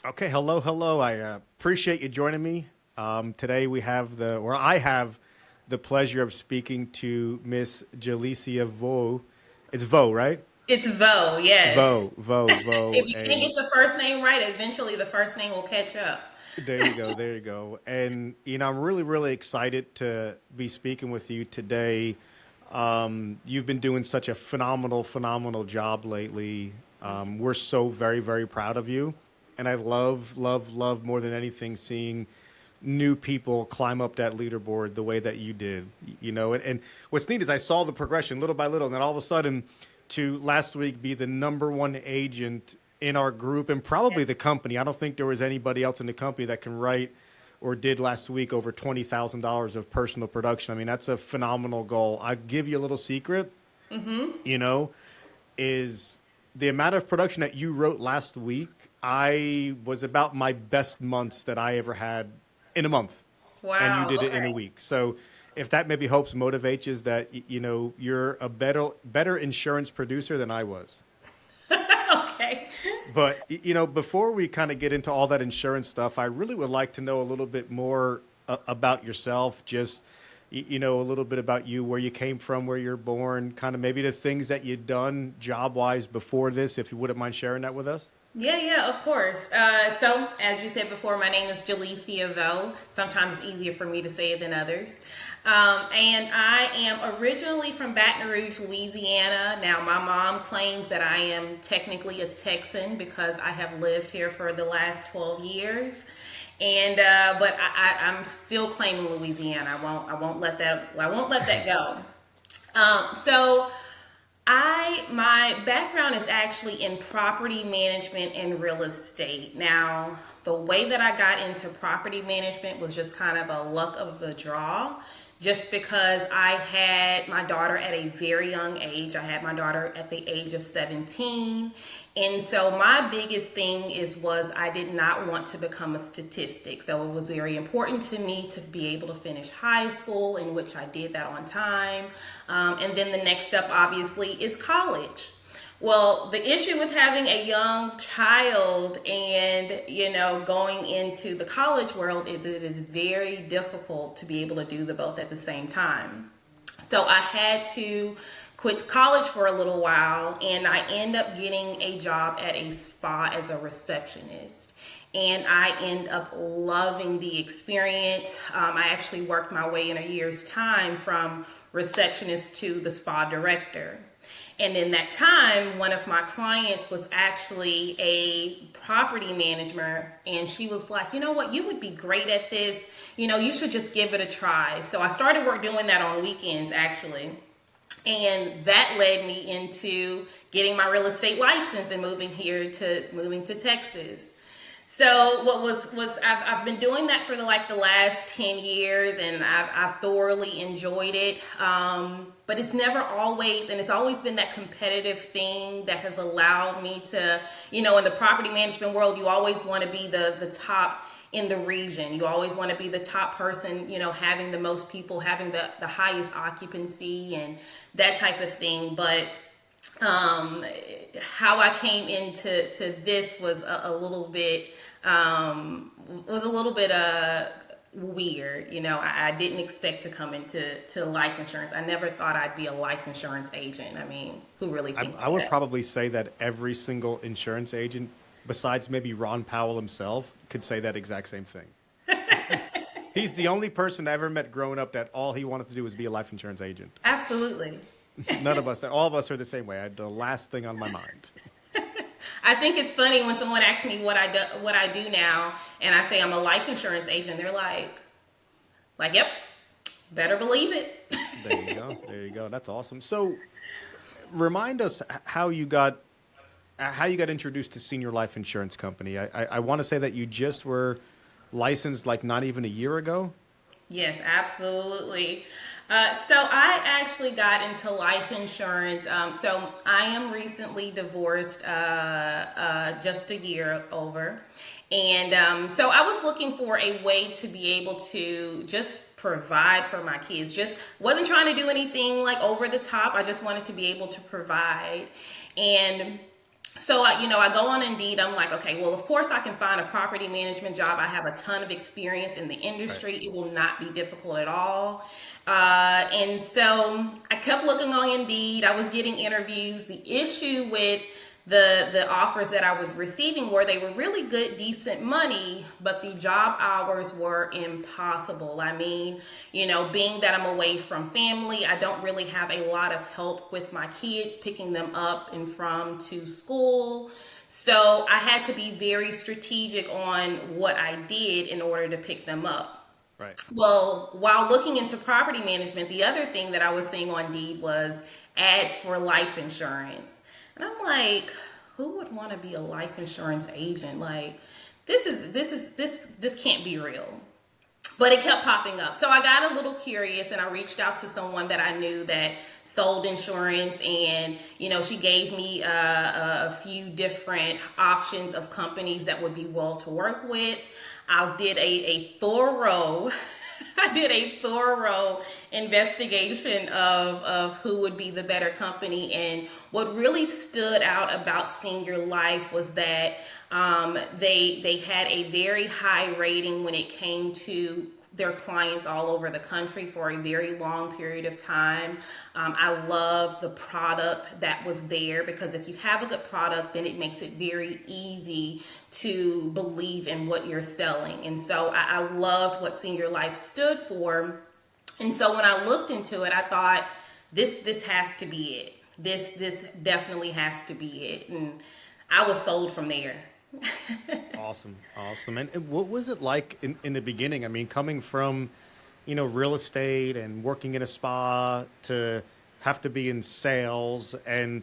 Okay, hello, hello. I appreciate you joining me. Today I have the pleasure of speaking to Miss Jalicia Vo. It's Vo, right? It's Vo, yes. Vo. If you can't And get the first name right, eventually the first name will catch up. there you go. And, I'm really, really excited to be speaking with you today. You've been doing such a phenomenal job lately. We're so very, very proud of you. And I love more than anything seeing new people climb up that leaderboard the way that you did. And what's neat is I saw the progression little by little, and then all of a sudden, to last week be the number one agent in our group and probably the Yes. company. I don't think there was anybody else in the company that can write or did last week over $20,000 of personal production. I mean, that's a phenomenal goal. I give you a little secret, you know, is the amount of production that you wrote last week. I was about my best months that I ever had in a month, and you Wow, did it in a okay. week. So if that maybe helps motivate you, is that you're a better insurance producer than I was. Okay. But before we kind of get into all that insurance stuff, I really would like to know a little bit more about yourself. Just a little bit about you, where you came from, where you're born, kind of maybe the things that you've done job wise before this, if you wouldn't mind sharing that with us. Yeah, of course. So, as you said before, my name is Jalicia Vo. Sometimes it's easier for me to say it than others. And I am originally from Baton Rouge, Louisiana. Now, my mom claims that I am technically a Texan because I have lived here for the last 12 years. And but I'm still claiming Louisiana. I won't let that go. So my background is actually in property management and real estate. Now, the way that I got into property management was just kind of a luck of the draw, just because I had my daughter at a very young age. I had my daughter at the age of 17. And so my biggest thing was I did not want to become a statistic. So it was very important to me to be able to finish high school, in which I did that on time. And then the next step, obviously, is college. Well, the issue with having a young child and, going into the college world is it is very difficult to be able to do the both at the same time. So I had to quit college for a little while, and I end up getting a job at a spa as a receptionist. And I end up loving the experience. I actually worked my way in a year's time from receptionist to the spa director. And in that time, one of my clients was actually a property manager, and she was like, you know what, you would be great at this. You should just give it a try. So I started work doing that on weekends, actually. And that led me into getting my real estate license and moving to Texas. So what was I've been doing that for the last 10 years, and I've thoroughly enjoyed it. But it's always been that competitive thing that has allowed me to, in the property management world, you always want to be the top in the region. You always want to be the top person, having the most people, having the highest occupancy and that type of thing. But um, how I came into this was a little bit weird. I didn't expect to come into life insurance. I never thought I'd be a life insurance agent. I mean, who really thinks I would that? probably say that every single insurance agent, besides maybe Ron Powell himself, could say that exact same thing. He's the only person I ever met growing up that all he wanted to do was be a life insurance agent. Absolutely. None of us, all of us are the same way. I had the last thing on my mind. I think it's funny when someone asks me what I do now, and I say I'm a life insurance agent. They're like, yep, better believe it. There you go. There you go. That's awesome. So, remind us how you got introduced to Senior Life Insurance Company. I want to say that you just were licensed like not even a year ago. Yes, absolutely. So I actually got into life insurance. So I am recently divorced, just a year over. And so I was looking for a way to be able to just provide for my kids. Just wasn't trying to do anything like over the top. I just wanted to be able to provide. And So I go on Indeed. I'm like, okay, well, of course I can find a property management job. I have a ton of experience in the Right. industry. It will not be difficult at all. And so I kept looking on Indeed. I was getting interviews. The issue with the offers that I was receiving were they were really good, decent money, but the job hours were impossible. I mean, being that I'm away from family, I don't really have a lot of help with my kids picking them up and from to school. So I had to be very strategic on what I did in order to pick them up. Right. Well, while looking into property management, the other thing that I was seeing on Indeed was ads for life insurance. And I'm like, who would want to be a life insurance agent? Like, this can't be real. But it kept popping up. So I got a little curious and I reached out to someone that I knew that sold insurance. And, she gave me a few different options of companies that would be well to work with. I did a thorough I did a thorough investigation of who would be the better company. And what really stood out about Senior Life was that they had a very high rating when it came to their clients all over the country for a very long period of time. I love the product that was there because if you have a good product, then it makes it very easy to believe in what you're selling. And so I loved what Senior Life stood for. And so when I looked into it, I thought this has to be it. This definitely has to be it. And I was sold from there. Awesome. Awesome. And what was it like in the beginning? I mean, coming from, real estate and working in a spa to have to be in sales. And,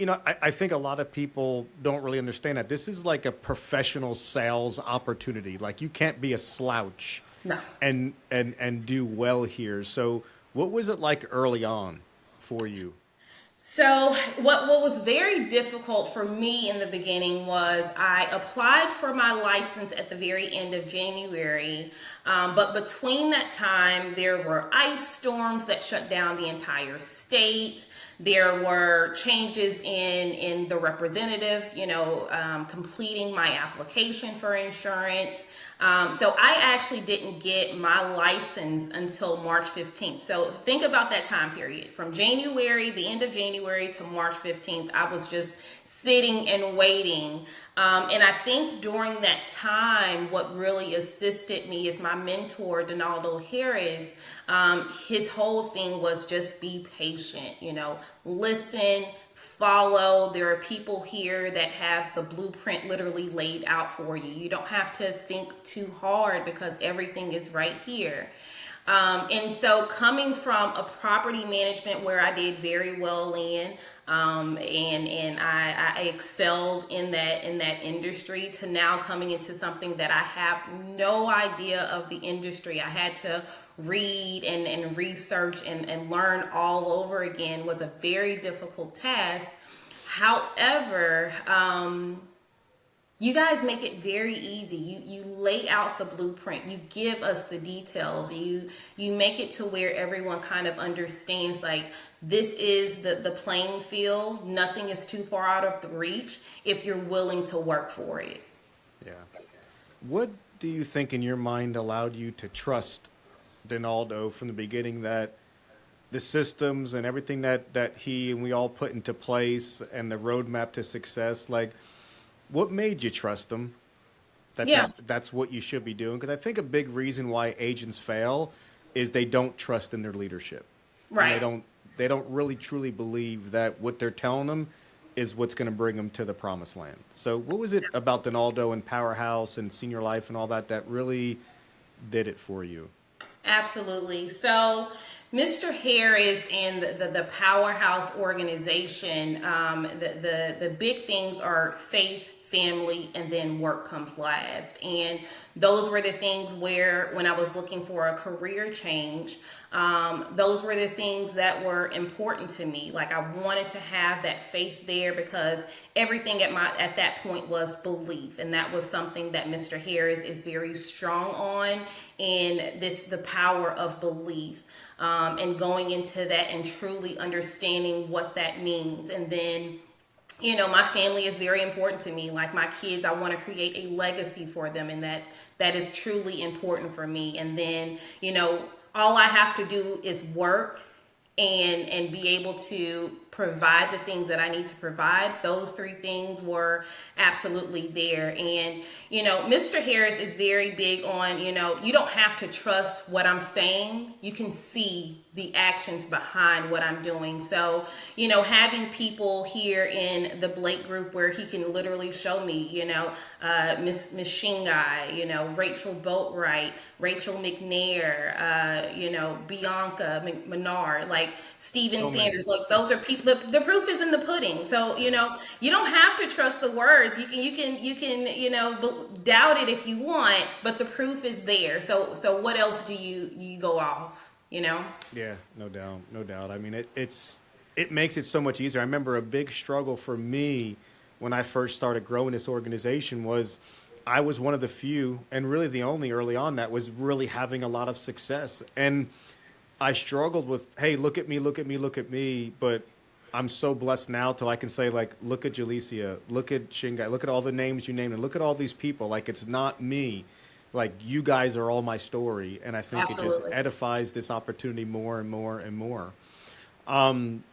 I think a lot of people don't really understand that this is like a professional sales opportunity. Like you can't be a slouch No. and do well here. So what was it like early on for you? So what was very difficult for me in the beginning was I applied for my license at the very end of January, but between that time there were ice storms that shut down the entire state. There were changes in the representative, completing my application for insurance. So I actually didn't get my license until March 15th. So think about that time period from January, the end of January to March 15th. I was just sitting and waiting. And I think during that time, what really assisted me is my mentor, Donaldo Harris. His whole thing was just be patient, listen, follow. There are people here that have the blueprint literally laid out for you. You don't have to think too hard because everything is right here. And so coming from a property management where I did very well in, and I excelled in that industry to now coming into something that I have no idea of the industry. I had to read and research and learn all over again was a very difficult task. However, you guys make it very easy. You lay out the blueprint. You give us the details. You make it to where everyone kind of understands like this is the playing field. Nothing is too far out of the reach if you're willing to work for it. Yeah. What do you think in your mind allowed you to trust Donaldo from the beginning that the systems and everything that he and we all put into place and the roadmap to success, like what made you trust him that's what you should be doing? Because I think a big reason why agents fail is they don't trust in their leadership. Right. And they don't really truly believe that what they're telling them is what's going to bring them to the promised land. So what was it about Donaldo and Powerhouse and Senior Life and all that really did it for you? Absolutely. So Mr. Harris and the Powerhouse organization, the big things are faith, family, and then work comes last. And those were the things where when I was looking for a career change, those were the things that were important to me. Like I wanted to have that faith there because everything at that point was belief. And that was something that Mr. Harris is very strong on in the power of belief. And going into that and truly understanding what that means. And then My family is very important to me. Like my kids, I want to create a legacy for them, and that is truly important for me. And then, all I have to do is work and be able to provide the things that I need to provide. Those three things were absolutely there. And, Mr. Harris is very big on, you don't have to trust what I'm saying. You can see the actions behind what I'm doing. So, having people here in the Blake group where he can literally show me, Miss Shingai, Rachel Boatwright, Rachel McNair, Bianca Menard, like Steven So many. Sanders. Look, those are people. The proof is in the pudding. So you don't have to trust the words. You can doubt it if you want, but the proof is there. So what else do you go off? Yeah, no doubt, no doubt. I mean, it makes it so much easier. I remember a big struggle for me when I first started growing this organization was I was one of the few and really the only early on that was really having a lot of success. And I struggled with, hey, look at me, look at me, look at me. But I'm so blessed now till I can say, like, look at Jalecia, look at Shingai, look at all the names you named, and look at all these people. Like, it's not me. Like, you guys are all my story. And I think it just Absolutely. edifies this opportunity more and more and more. Um,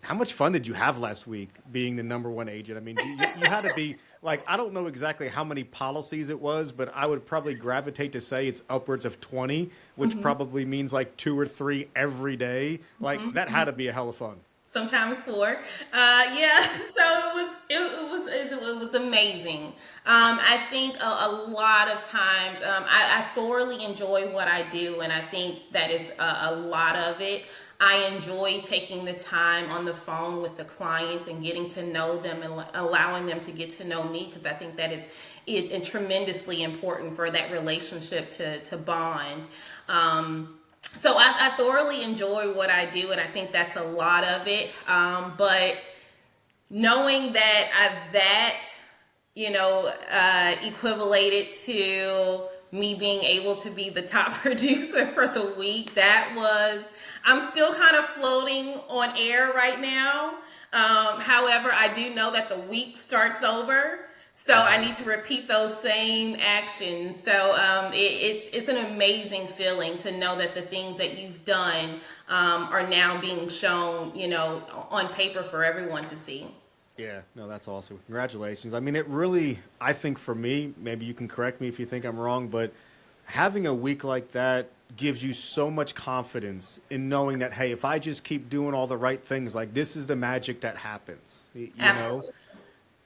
how much fun did you have last week being the number one agent? I mean, you had to be like, I don't know exactly how many policies it was, but I would probably gravitate to say it's upwards of 20, which probably means like two or three every day. Like, that had to be a hell of fun. Sometimes four. Yeah, so it was amazing. I think a lot of times I thoroughly enjoy what I do, and I think that is a lot of it. I enjoy taking the time on the phone with the clients and getting to know them and allowing them to get to know me, because I think that is tremendously important for that relationship to bond. So I thoroughly enjoy what I do, and I think that's a lot of it. But knowing that equivalated to me being able to be the top producer for the week, I'm still kind of floating on air right now. However, I do know that the week starts over. So I need to repeat those same actions. So it's an amazing feeling to know that the things that you've done are now being shown, on paper for everyone to see. Yeah, no, that's awesome. Congratulations. I mean, it really, I think for me, maybe you can correct me if you think I'm wrong, but having a week like that gives you so much confidence in knowing that, hey, if I just keep doing all the right things, like this is the magic that happens, you know? Absolutely.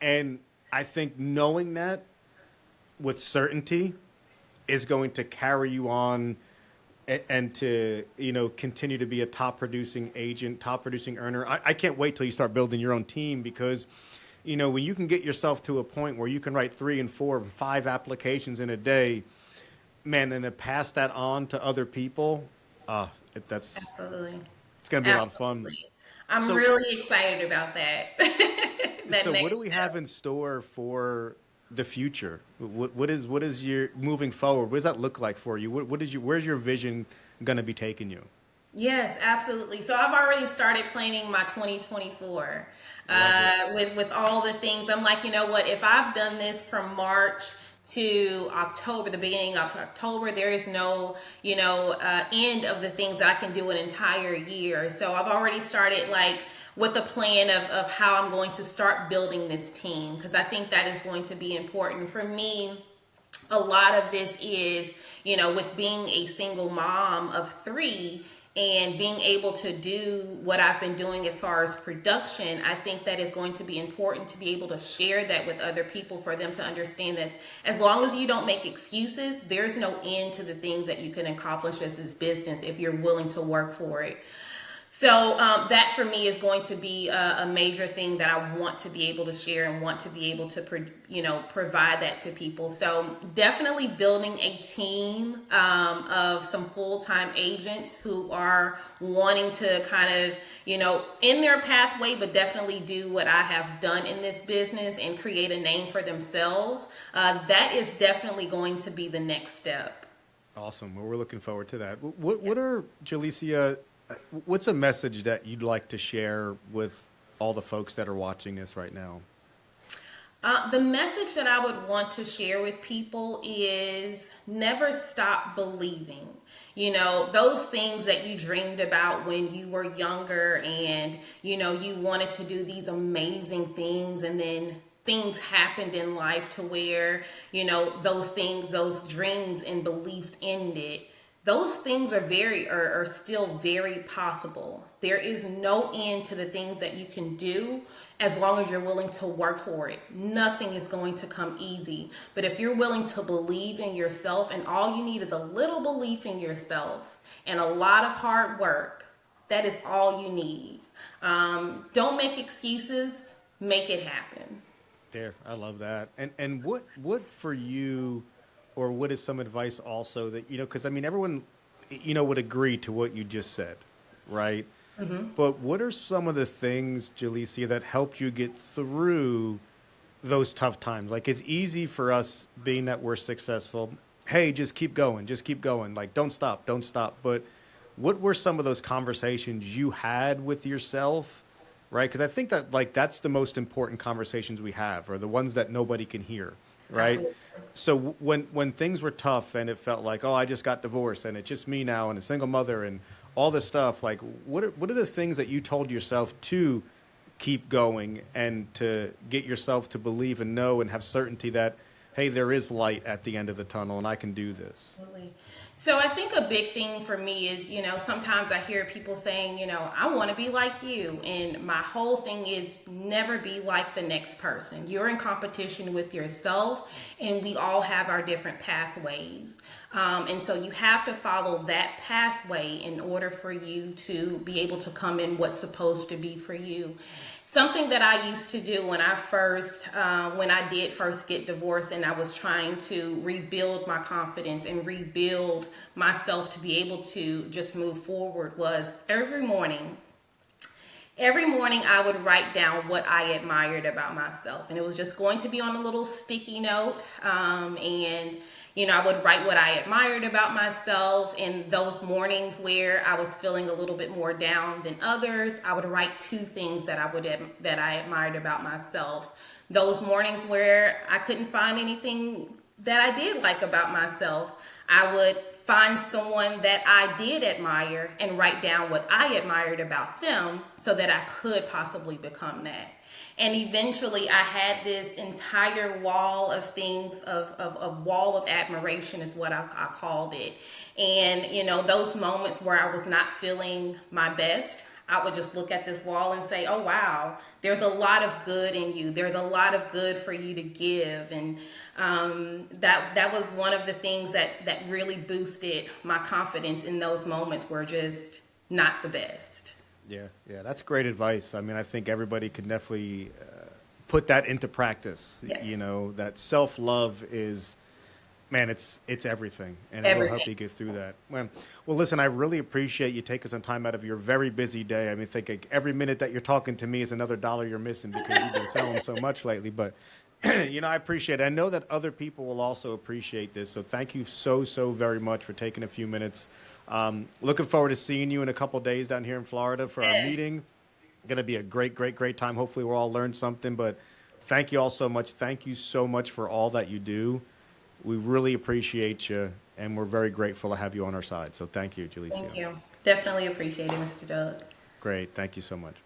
And I think knowing that with certainty is going to carry you on and to, continue to be a top producing agent, top producing earner. I can't wait till you start building your own team because, when you can get yourself to a point where you can write 3 and 4 and 5 applications in a day, man, then to pass that on to other people, that's Absolutely. it's going to be a lot of fun. Absolutely. I'm So, really excited about that. That so what do next we step. have in store for the future? What is your moving forward? What does that look like for you? Where's your vision going to be taking you? Yes, absolutely. So I've already started planning my 2024 Love it. with all the things. I'm like, you know what? If I've done this from March to October, the beginning of October, there is no, end of the things that I can do an entire year. So I've already started like with a plan of how I'm going to start building this team, because I think that is going to be important for me. A lot of this is, with being a single mom of three and being able to do what I've been doing as far as production, I think that is going to be important to be able to share that with other people, for them to understand that as long as you don't make excuses, there's no end to the things that you can accomplish as this business if you're willing to work for it. So that for me is going to be a major thing that I want to be able to share and want to be able to, provide that to people. So definitely building a team of some full-time agents who are wanting to kind of, in their pathway, but definitely do what I have done in this business and create a name for themselves. That is definitely going to be the next step. Awesome. Well, we're looking forward to that. What are Jalecia? What's a message that you'd like to share with all the folks that are watching this right now? The message that I would want to share with people is never stop believing. You know, those things that you dreamed about when you were younger and, you know, you wanted to do these amazing things, and then things happened in life to where, you know, those things, those dreams and beliefs ended. Those things are still very possible. There is no end to the things that you can do as long as you're willing to work for it. Nothing is going to come easy. But if you're willing to believe in yourself, and all you need is a little belief in yourself and a lot of hard work, that is all you need. Don't make excuses, make it happen. There, I love that. And what for you, or what is some advice also that, you know, because I mean, everyone, you know, would agree to what you just said, right? But what are some of the things, Jalecia, that helped you get through those tough times? Like, it's easy for us, being that we're successful, hey, just keep going, just keep going. Like, don't stop, don't stop. But what were some of those conversations you had with yourself, right? Because I think that, like, that's the most important conversations we have, or the ones that nobody can hear, right? Absolutely. So when things were tough and it felt like, oh, I just got divorced and it's just me now and a single mother and all this stuff, like, what are the things that you told yourself to keep going and to get yourself to believe and know and have certainty that, hey, there is light at the end of the tunnel and I can do this? Absolutely. So I think a big thing for me is, you know, sometimes I hear people saying, you know, I want to be like you. And my whole thing is never be like the next person. You're in competition with yourself, and we all have our different pathways. And so you have to follow that pathway in order for you to be able to come in what's supposed to be for you. Something that I used to do when I did first get divorced and I was trying to rebuild my confidence and rebuild myself to be able to just move forward was every morning I would write down what I admired about myself. And it was just going to be on a little sticky note. And, you know, I would write what I admired about myself. In those mornings where I was feeling a little bit more down than others, I would write two things that I admired about myself. Those mornings where I couldn't find anything that I did like about myself, I would find someone that I did admire and write down what I admired about them so that I could possibly become that. And eventually I had this entire wall of things, of wall of admiration is what I called it. And, you know, those moments where I was not feeling my best, I would just look at this wall and say, oh, wow, there's a lot of good in you. There's a lot of good for you to give. And that was one of the things that really boosted my confidence in those moments were just not the best. Yeah, that's great advice. I mean, I think everybody can definitely put that into practice. Yes. You know, that self-love is, man, it's everything, and it will help you get through that. Well, listen, I really appreciate you taking some time out of your very busy day. I mean, think like every minute that you're talking to me is another dollar you're missing because you've been selling so much lately. But you know, I appreciate it. I know that other people will also appreciate this. So thank you so very much for taking a few minutes. Looking forward to seeing you in a couple days down here in Florida for our meeting. Going to be a great time. Hopefully we'll all learn something. But thank you all so much. Thank you so much for all that you do. We really appreciate you, and we're very grateful to have you on our side. So thank you, Jalecia. Thank you. Definitely appreciate it, Mr. Doug. Great. Thank you so much.